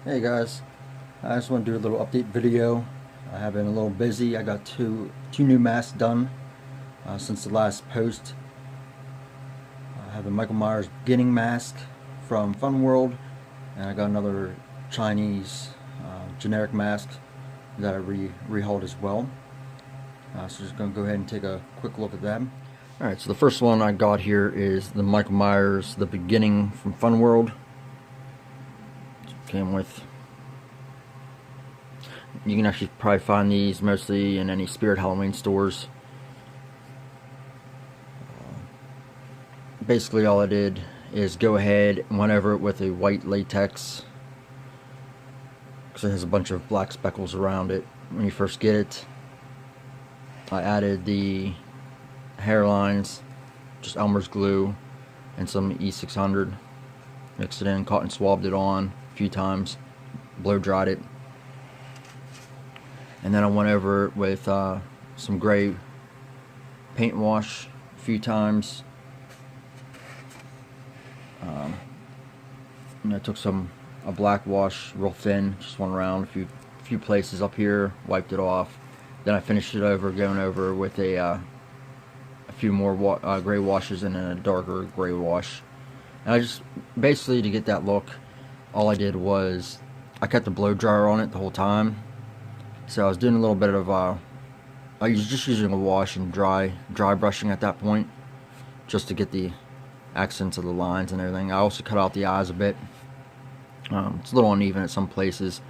Hey guys, I just want to do a little update video. I have been a little busy. I got two new masks done since the last post. I have a Michael Myers beginning mask from Fun World, and I got another Chinese generic mask that I rehauled as well. So just going to go ahead and take a quick look at them. Alright, so the first one I got here is the Michael Myers the beginning from Fun World. Came with, you can actually probably find these mostly in any Spirit Halloween stores. Basically all I did is go ahead and went over it with a white latex because it has a bunch of black speckles around it when you first get it. I added the hairlines, just Elmer's glue and some E600, mixed it in, cotton swabbed it on a few times, blow dried it, and then I went over it with some gray paint wash a few times. And I took a black wash real thin, just one around a few places up here, wiped it off. Then I finished it over, going over with a few more gray washes and then a darker gray wash. And I just, basically to get that look, all I did was I kept the blow dryer on it the whole time. So I was doing a little bit of I was just using a wash and dry brushing at that point, just to get the accents of the lines and everything. I also cut out the eyes a bit. It's a little uneven at some places.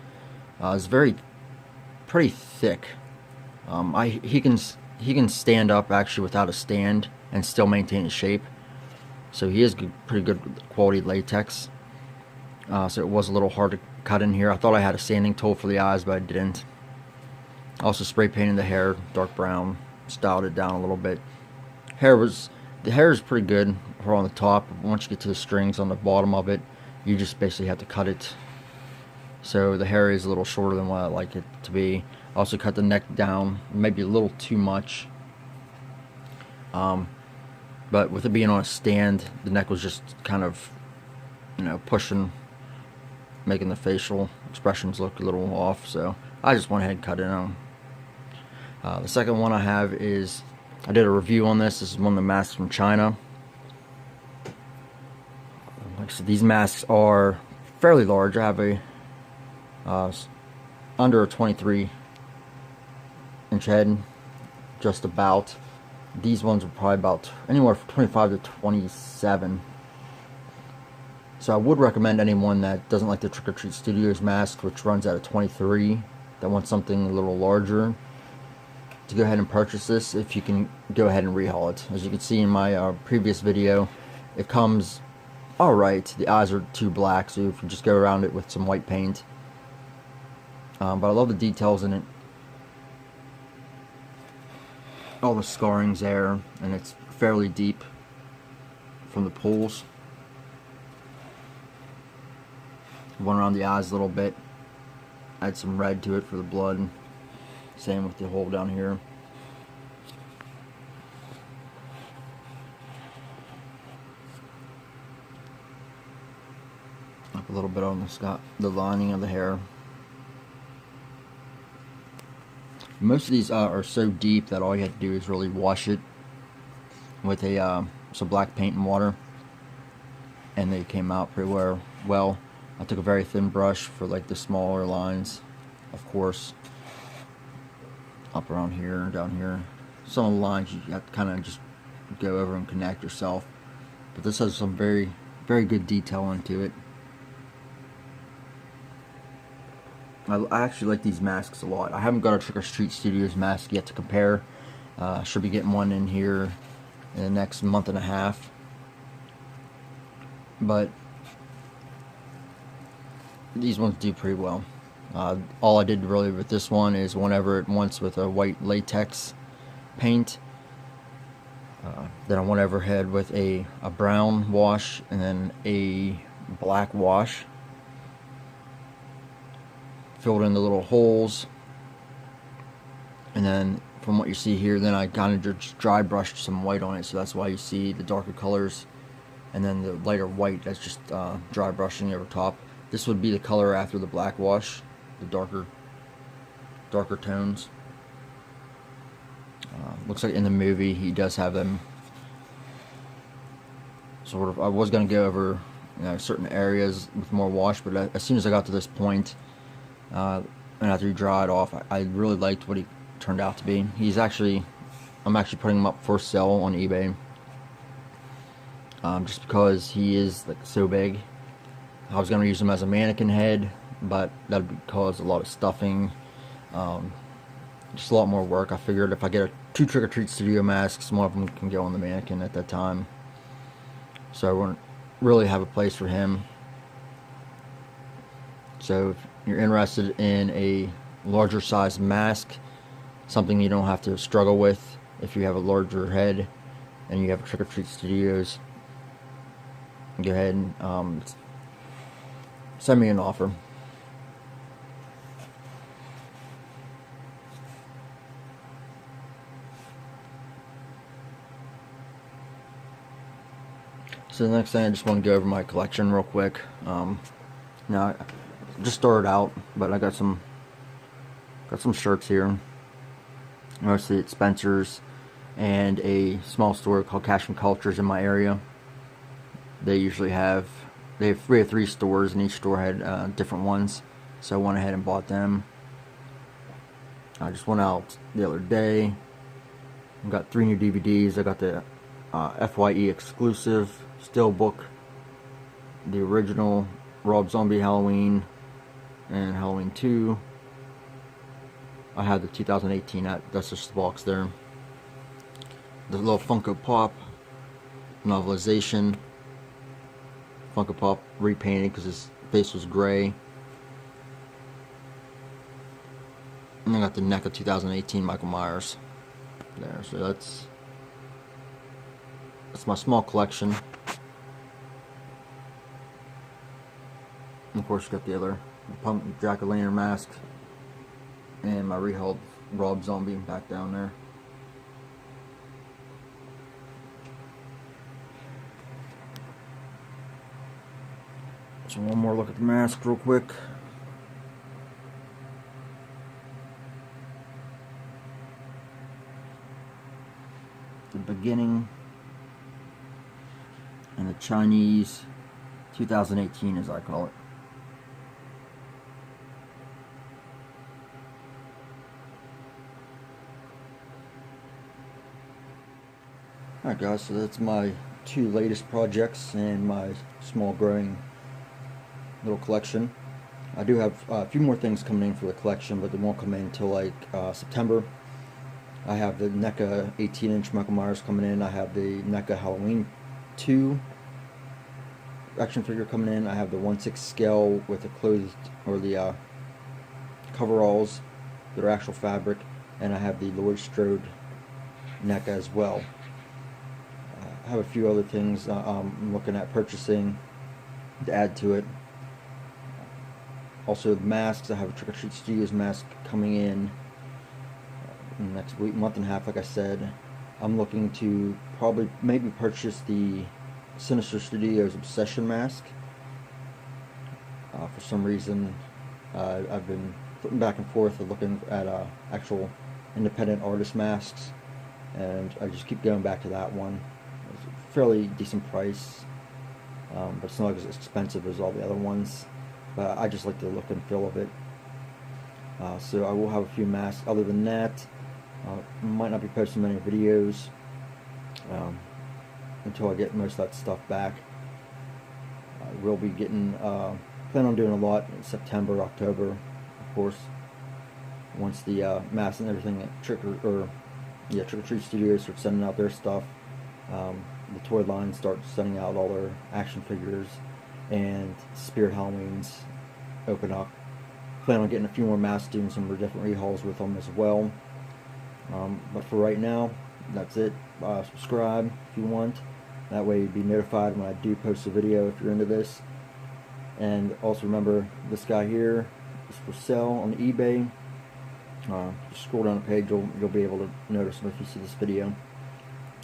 It's pretty thick. He can stand up actually without a stand and still maintain his shape. So he is pretty good quality latex. So it was a little hard to cut in here. I thought I had a sanding tool for the eyes, but I didn't. Also spray painted the hair dark brown, styled it down a little bit. The hair is pretty good for on the top. Once you get to the strings on the bottom of it, you just basically have to cut it. So the hair is a little shorter than what I like it to be. I also cut the neck down, maybe a little too much. But with it being on a stand, the neck was just kind of, pushing, making the facial expressions look a little off. So I just went ahead and cut it on. The second one I have is, I did a review on this. This is one of the masks from China. Like I said, these masks are fairly large. I have a under a 23-inch head, just about. These ones are probably about anywhere from 25 to 27. So I would recommend anyone that doesn't like the Trick or Treat Studios mask, which runs at a 23, that wants something a little larger, to go ahead and purchase this if you can go ahead and rehaul it. As you can see in my previous video, it comes alright. The eyes are too black, so if you just go around it with some white paint. But I love the details in it. All the scarring's there, and it's fairly deep from the pulls. Went around the eyes a little bit, add some red to it for the blood. Same with the hole down here. Up a little bit on the lining of the hair. Most of these are so deep that all you have to do is really wash it with some black paint and water, and they came out pretty well. I took a very thin brush for like the smaller lines, of course. Up around here and down here. Some of the lines you have to kind of just go over and connect yourself. But this has some very, very good detail into it. I actually like these masks a lot. I haven't got a Trick or Treat Studios mask yet to compare. Should be getting one in here in the next month and a half. But these ones do pretty well. All I did really with this one is went over it once with a white latex paint. Then I went overhead with a brown wash and then a black wash. Filled in the little holes. And then from what you see here, then I kind of just dry brushed some white on it, so that's why you see the darker colors. And then the lighter white, that's just dry brushing over top. This would be the color after the black wash, the darker tones. Looks like in the movie he does have them sort of. I was going to go over certain areas with more wash, but as soon as I got to this point, and after he dried off, I really liked what he turned out to be. I'm actually putting him up for sale on eBay, just because he is like so big. I was going to use him as a mannequin head, but that would cause a lot of stuffing, just a lot more work. I figured if I get two Trick or Treat Studio masks, one of them can go on the mannequin at that time, so I wouldn't really have a place for him. So if you're interested in a larger size mask, something you don't have to struggle with if you have a larger head and you have Trick or Treat Studios, go ahead and send me an offer. So the next thing, I just want to go over my collection real quick. Now, I just started out, but I got some shirts here. Mostly at Spencer's and a small store called Cash and Cultures in my area. They have 3 or 3 stores, and each store had different ones, so I went ahead and bought them. I just went out the other day. I got 3 new DVDs. I got the FYE exclusive Steelbook, the original Rob Zombie Halloween, and Halloween 2. I had the 2018, that's just the box there. The little Funko Pop novelization. Funko Pop repainted because his face was gray. And I got the NECA 2018 Michael Myers there. So that's my small collection. And of course, you got the other Pump Jack-o'-lantern mask and my Rehauls Rob Zombie back down there. So one more look at the mask real quick. The beginning and the Chinese 2018, as I call it. Alright guys, so that's my 2 latest projects and my small growing little collection. I do have a few more things coming in for the collection, but they won't come in until like September. I have the NECA 18-inch Michael Myers coming in. I have the NECA Halloween 2 action figure coming in. I have the 1/6 scale with the clothed, or the coveralls that are actual fabric, and I have the Laurie Strode NECA as well. I have a few other things I'm looking at purchasing to add to it. Also the masks, I have a Trick or Treat Studios mask coming in next week, month and a half, like I said. I'm looking to maybe purchase the Sinister Studios Obsession mask. For some reason, I've been flipping back and forth looking at actual independent artist masks, and I just keep going back to that one. It's a fairly decent price, but it's not as expensive as all the other ones. But I just like the look and feel of it. So I will have a few masks. Other than that, might not be posting many videos until I get most of that stuff back. I will be getting, plan on doing a lot in September, October, of course, once the masks and everything at Trick or Treat Studios start sending out their stuff. The toy line starts sending out all their action figures, and Spirit Halloweens open up. Plan on getting a few more masks, doing some different rehauls with them as well. But for right now, that's it. Subscribe if you want. That way you'll be notified when I do post a video if you're into this. And also remember, this guy here is for sale on eBay. Just scroll down the page, you'll be able to notice him if you see this video.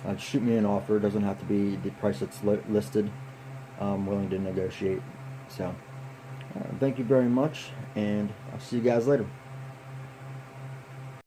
Just shoot me an offer. It doesn't have to be the price that's listed. I'm willing to negotiate. So, Thank you very much, and I'll see you guys later.